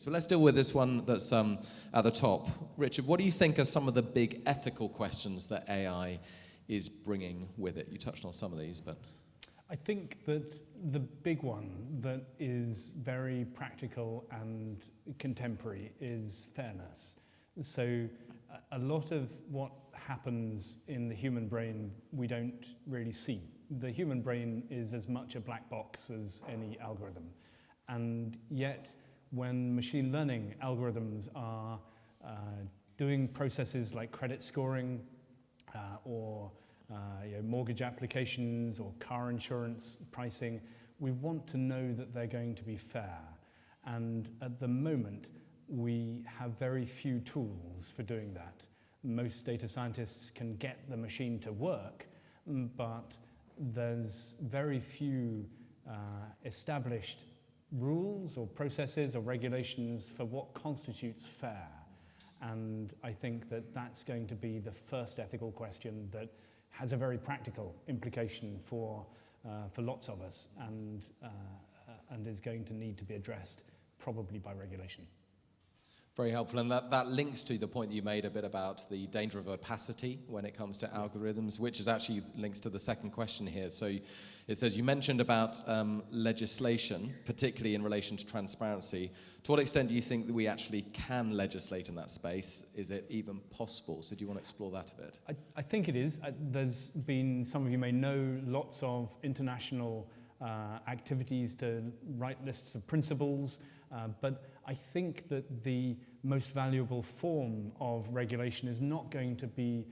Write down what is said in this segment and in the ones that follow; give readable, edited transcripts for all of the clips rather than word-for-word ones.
So let's deal with this one that's at the top. Richard, what do you think are some of the big ethical questions that AI is bringing with it? You touched on some of these, but... I think that the big one that is very practical and contemporary is fairness. So a lot of what happens in the human brain we don't really see. The human brain is as much a black box as any algorithm. And yet, when machine learning algorithms are doing processes like credit scoring or mortgage applications or car insurance pricing, we want to know that they're going to be fair. And at the moment, we have very few tools for doing that. Most data scientists can get the machine to work, but there's very few established rules or processes or regulations for what constitutes fair. And I think that that's going to be the first ethical question that has a very practical implication for lots of us and is going to need to be addressed probably by regulation. Very helpful, and that links to the point that you made a bit about the danger of opacity when it comes to algorithms, which is actually links to the second question here. So it says, you mentioned about legislation, particularly in relation to transparency. To what extent do you think that we actually can legislate in that space? Is it even possible? So do you want to explore that a bit? I think it is. There's been, some of you may know, lots of international activities to write lists of principles, but I think that the most valuable form of regulation is not going to be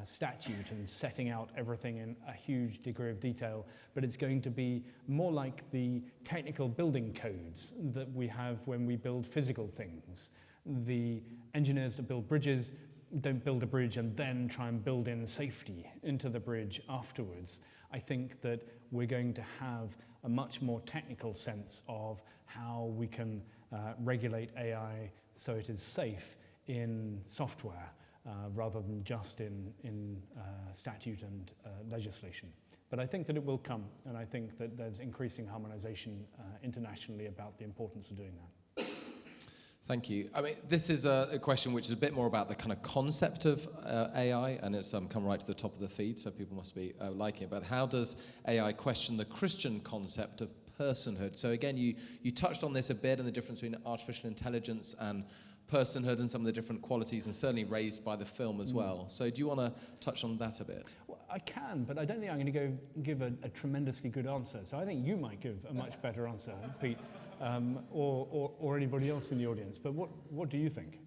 statute and setting out everything in a huge degree of detail, but it's going to be more like the technical building codes that we have when we build physical things. The engineers that build bridges don't build a bridge and then try and build in safety into the bridge afterwards. I think that we're going to have a much more technical sense of how we can regulate AI so it is safe in software rather than just in statute and legislation. But I think that it will come, and I think that there's increasing harmonization internationally about the importance of doing that. Thank you. I mean, this is a question which is a bit more about the kind of concept of AI, and it's come right to the top of the feed, so people must be liking it. But how does AI question the Christian concept of personhood? So again, you touched on this a bit, and the difference between artificial intelligence and personhood and some of the different qualities, and certainly raised by the film as well. So do you want to touch on that a bit? Well, I can, but I don't think I'm going to give a tremendously good answer. So I think you might give a much better answer, Pete. Or anybody else in the audience. But what do you think?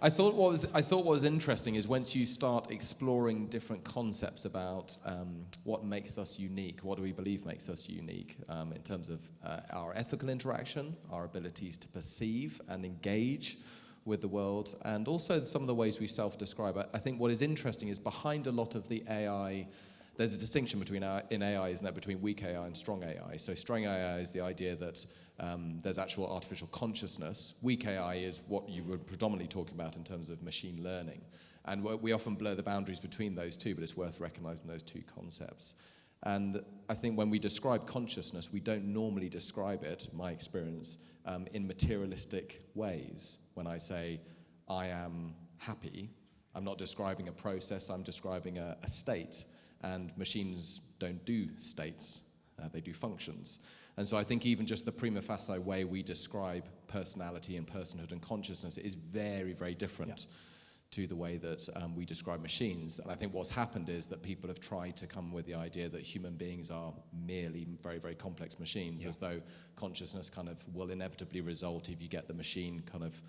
I thought what was interesting is once you start exploring different concepts about what makes us unique, what do we believe makes us unique in terms of our ethical interaction, our abilities to perceive and engage with the world, and also some of the ways we self-describe. I think what is interesting is behind a lot of the AI, there's a distinction in AI, isn't there, between weak AI and strong AI. So strong AI is the idea that there's actual artificial consciousness. Weak AI is what you were predominantly talking about in terms of machine learning. And we often blur the boundaries between those two, but it's worth recognizing those two concepts. And I think when we describe consciousness, we don't normally describe it, my experience, in materialistic ways. When I say, I am happy, I'm not describing a process, I'm describing a state. And machines don't do states, they do functions. And so I think even just the prima facie way we describe personality and personhood and consciousness is very, very different to the way that we describe machines. And I think what's happened is that people have tried to come with the idea that human beings are merely very, very complex machines, as though consciousness kind of will inevitably result if you get the machine kind of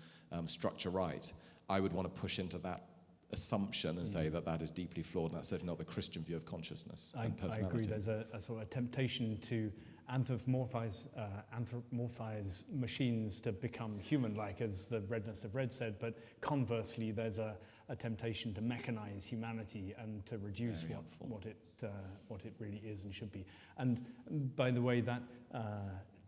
structure right. I would want to push into that assumption and say that that is deeply flawed, and that's certainly not the Christian view of consciousness and personality. I agree. There's a sort of a temptation to anthropomorphize machines to become human-like, as the Redness of Red said, but conversely, there's a temptation to mechanize humanity and to reduce what it really is and should be. And by the way, that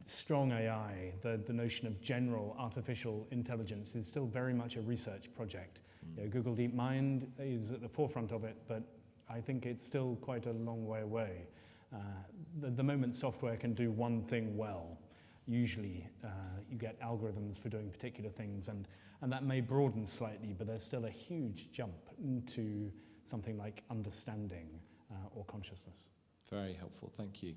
strong AI, the notion of general artificial intelligence, is still very much a research project. You know, Google DeepMind is at the forefront of it, but I think it's still quite a long way away. The moment software can do one thing well, usually you get algorithms for doing particular things, and that may broaden slightly, but there's still a huge jump into something like understanding or consciousness. Very helpful, thank you.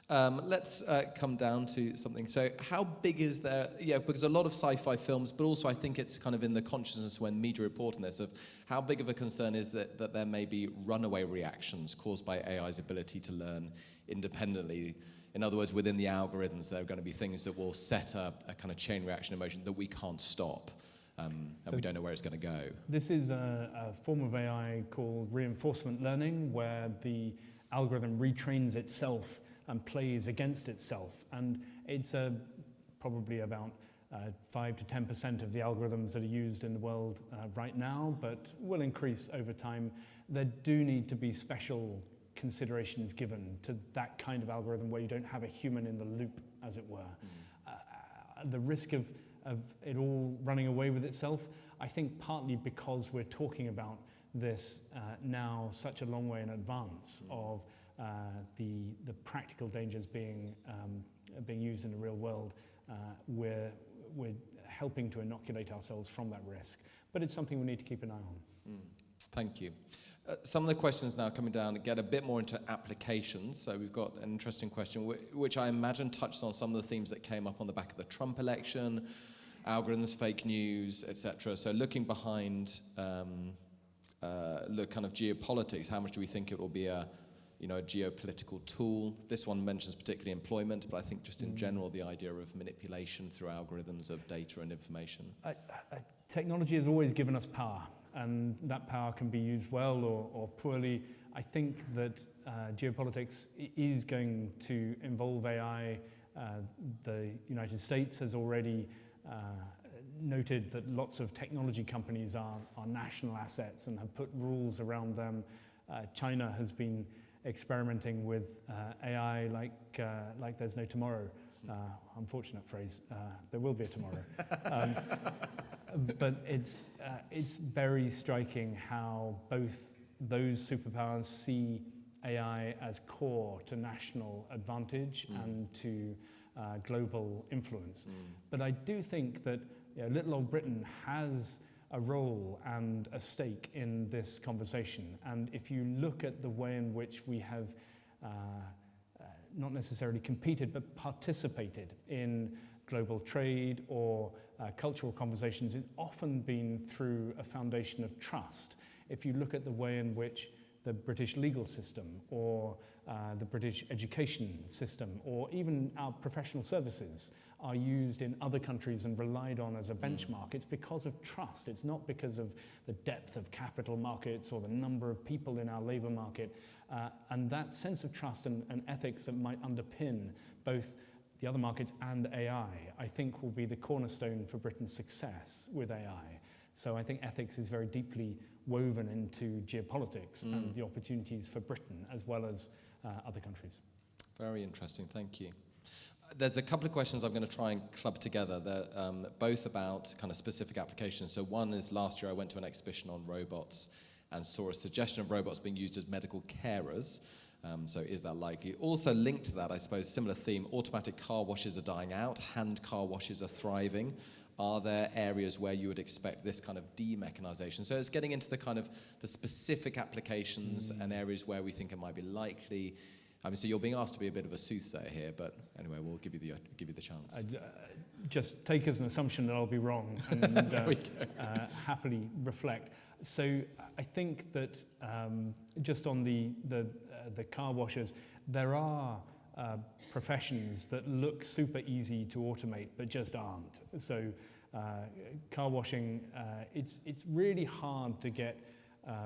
Let's come down to something. So how big is there, because a lot of sci-fi films, but also I think it's kind of in the consciousness when media report on this, of how big of a concern is that there may be runaway reactions caused by AI's ability to learn independently. In other words, within the algorithms, there are going to be things that will set up a kind of chain reaction emotion that we can't stop. And we don't know where it's going to go. This is a form of AI called reinforcement learning, where the algorithm retrains itself and plays against itself. And it's probably about 5 to 10% of the algorithms that are used in the world right now, but will increase over time. There do need to be special considerations given to that kind of algorithm where you don't have a human in the loop, as it were. The risk of it all running away with itself, I think partly because we're talking about this now such a long way in advance of the practical dangers being used in the real world, we're helping to inoculate ourselves from that risk. But it's something we need to keep an eye on. Thank you. Some of the questions now coming down get a bit more into applications. So we've got an interesting question, which I imagine touches on some of the themes that came up on the back of the Trump election, algorithms, fake news, etc. So looking behind, look kind of geopolitics, how much do we think it will be a geopolitical tool? This one mentions particularly employment, but I think just in general the idea of manipulation through algorithms of data and information. Technology has always given us power, and that power can be used well or poorly. I think that geopolitics is going to involve AI. The United States has already noted that lots of technology companies are national assets and have put rules around them. China has been experimenting with AI like there's no tomorrow. Unfortunate phrase. There will be a tomorrow. But it's very striking how both those superpowers see AI as core to national advantage and to global influence. But I do think that little old Britain has a role and a stake in this conversation. And if you look at the way in which we have not necessarily competed, but participated in global trade or cultural conversations, it's often been through a foundation of trust. If you look at the way in which the British legal system or the British education system or even our professional services are used in other countries and relied on as a benchmark, it's because of trust. It's not because of the depth of capital markets or the number of people in our labour market. And that sense of trust and ethics that might underpin both the other markets and AI, I think will be the cornerstone for Britain's success with AI. So I think ethics is very deeply woven into geopolitics and the opportunities for Britain as well as other countries. Very interesting, thank you. There's a couple of questions I'm going to try and club together. They're both about kind of specific applications. So one is, last year I went to an exhibition on robots and saw a suggestion of robots being used as medical carers. So is that likely? Also linked to that, I suppose, similar theme, automatic car washes are dying out, hand car washes are thriving. Are there areas where you would expect this kind of demechanization? So it's getting into the kind of the specific applications and areas where we think it might be likely. I mean, so you're being asked to be a bit of a soothsayer here, but anyway, we'll give you the chance. Just take as an assumption that I'll be wrong and happily reflect. So I think that just on the car washers, there are professions that look super easy to automate but just aren't. So car washing, it's really hard to get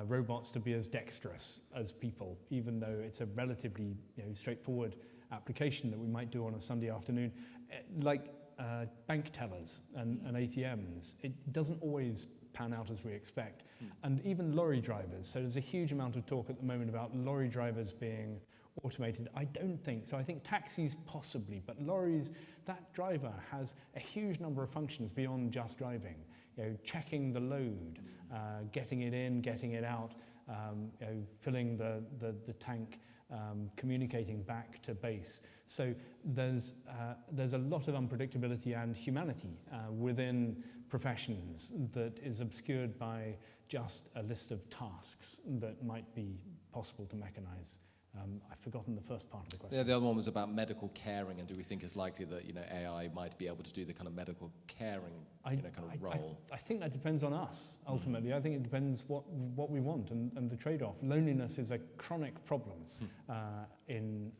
robots to be as dexterous as people, even though it's a relatively straightforward application that we might do on a Sunday afternoon. Like bank tellers and ATMs, it doesn't always pan out as we expect. And even lorry drivers. So there's a huge amount of talk at the moment about lorry drivers being automated. I don't think so. I think taxis possibly, but lorries, that driver has a huge number of functions beyond just driving. Checking the load, getting it in, getting it out, filling the tank, communicating back to base. So there's a lot of unpredictability and humanity within professions that is obscured by just a list of tasks that might be possible to mechanize. I've forgotten the first part of the question. Yeah, the other one was about medical caring, and do we think it's likely that AI might be able to do the kind of medical caring kind of role? I think that depends on us, ultimately. I think it depends what we want and the trade-off. Loneliness is a chronic problem in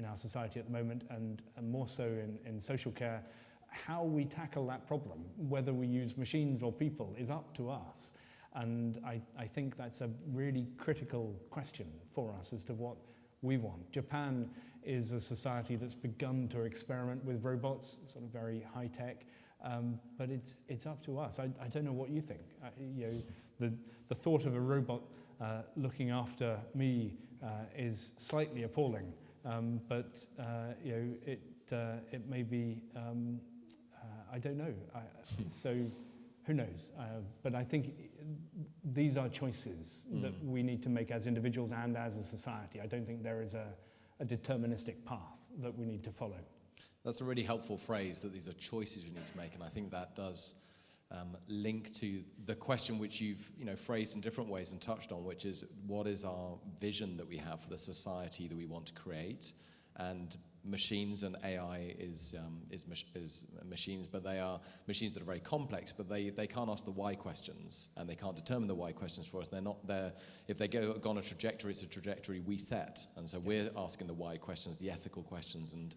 our society at the moment, and more so in social care. How we tackle that problem, whether we use machines or people, is up to us. And I think that's a really critical question for us as to what we want. Japan is a society that's begun to experiment with robots, sort of very high tech, but it's up to us. I don't know what you think. The thought of a robot looking after me is slightly appalling, but it may be. I don't know. So. Who knows? But I think these are choices that we need to make as individuals and as a society. I don't think there is a deterministic path that we need to follow. That's a really helpful phrase, that these are choices we need to make, and I think that does link to the question which you've phrased in different ways and touched on, which is, what is our vision that we have for the society that we want to create? And machines and AI is machines, but they are machines that are very complex, but they can't ask the why questions, and they can't determine the why questions for us. They're not there. If they go on a trajectory, it's a trajectory we set, and so we're asking the why questions, the ethical questions, and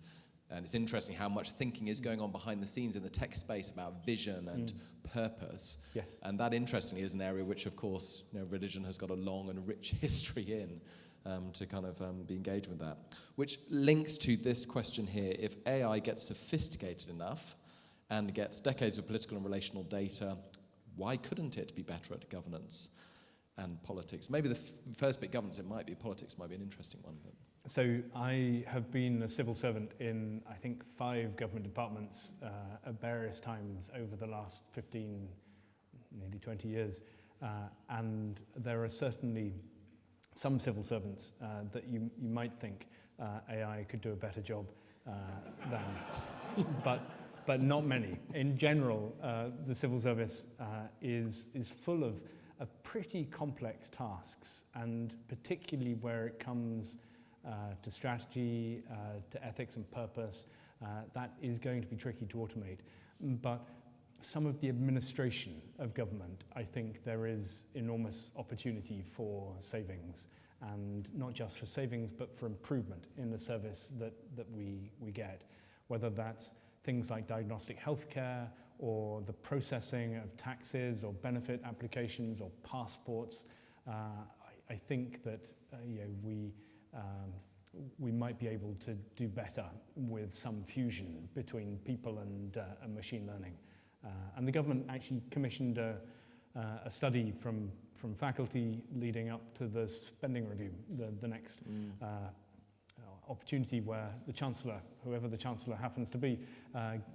it's interesting how much thinking is going on behind the scenes in the tech space about vision and purpose. Yes. And that, interestingly, is an area which, of course, religion has got a long and rich history in. To kind of be engaged with that. Which links to this question here: if AI gets sophisticated enough and gets decades of political and relational data, why couldn't it be better at governance and politics? Maybe the first bit, governance, it might be. Politics might be an interesting one. But. So I have been a civil servant in, I think, 5 government departments at various times over the last 15, nearly 20 years. And there are certainly some civil servants that you might think AI could do a better job than, but not many. In general, the civil service is full of pretty complex tasks, and particularly where it comes to strategy, to ethics and purpose, that is going to be tricky to automate. But some of the administration of government, I think there is enormous opportunity for savings, and not just for savings, but for improvement in the service that we get, whether that's things like diagnostic healthcare or the processing of taxes or benefit applications or passports. I think that we might be able to do better with some fusion between people and machine learning. And the government actually commissioned a study from faculty leading up to the spending review, the next opportunity where the Chancellor, whoever the Chancellor happens to be,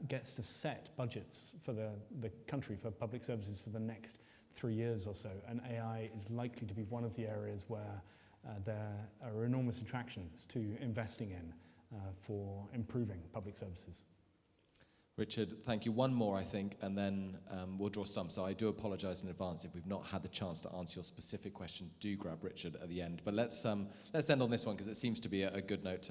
gets to set budgets for the country, for public services for the next 3 years or so. And AI is likely to be one of the areas where there are enormous attractions to investing in for improving public services. Richard, thank you. One more, I think, and then we'll draw stumps. So I do apologise in advance if we've not had the chance to answer your specific question. Do grab Richard at the end. But let's end on this one, because it seems to be a good note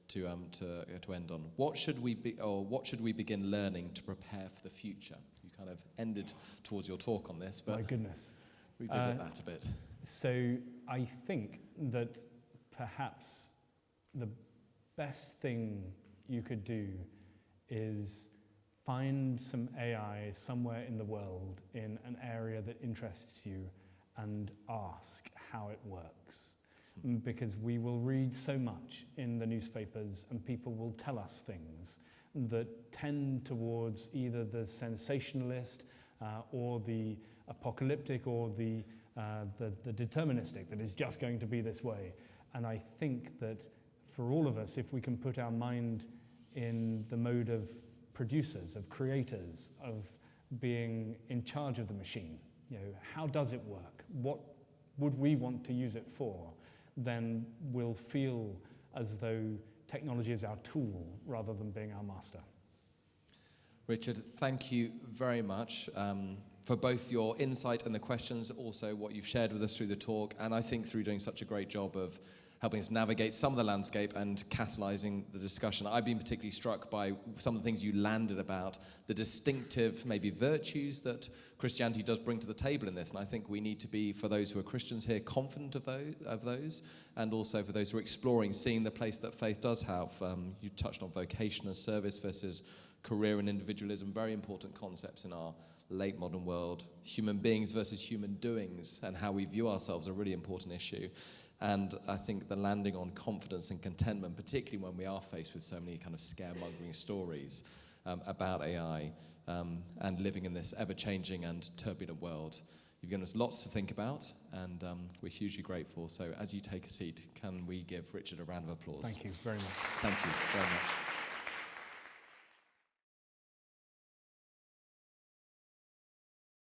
to end on. What should we begin learning to prepare for the future? You kind of ended towards your talk on this, but my goodness, revisit that a bit. So I think that perhaps the best thing you could do is find some AI somewhere in the world in an area that interests you and ask how it works. Because we will read so much in the newspapers and people will tell us things that tend towards either the sensationalist or the apocalyptic or the deterministic, that is just going to be this way. And I think that for all of us, if we can put our mind in the mode of producers, of creators, of being in charge of the machine, how does it work? What would we want to use it for? then we'll feel as though technology is our tool rather than being our master. Richard, thank you very much for both your insight and the questions, also what you've shared with us through the talk, and I think through doing such a great job of helping us navigate some of the landscape and catalyzing the discussion. I've been particularly struck by some of the things you landed about the distinctive, maybe, virtues that Christianity does bring to the table in this, and I think we need to be, for those who are Christians here, confident of those, and also for those who are exploring, seeing the place that faith does have. You touched on vocation and service versus career and individualism, very important concepts in our late modern world. Human beings versus human doings and how we view ourselves, a really important issue. And I think the landing on confidence and contentment, particularly when we are faced with so many kind of scaremongering stories about AI and living in this ever-changing and turbulent world. You've given us lots to think about, and we're hugely grateful. So as you take a seat, can we give Richard a round of applause? Thank you very much. Thank you very much.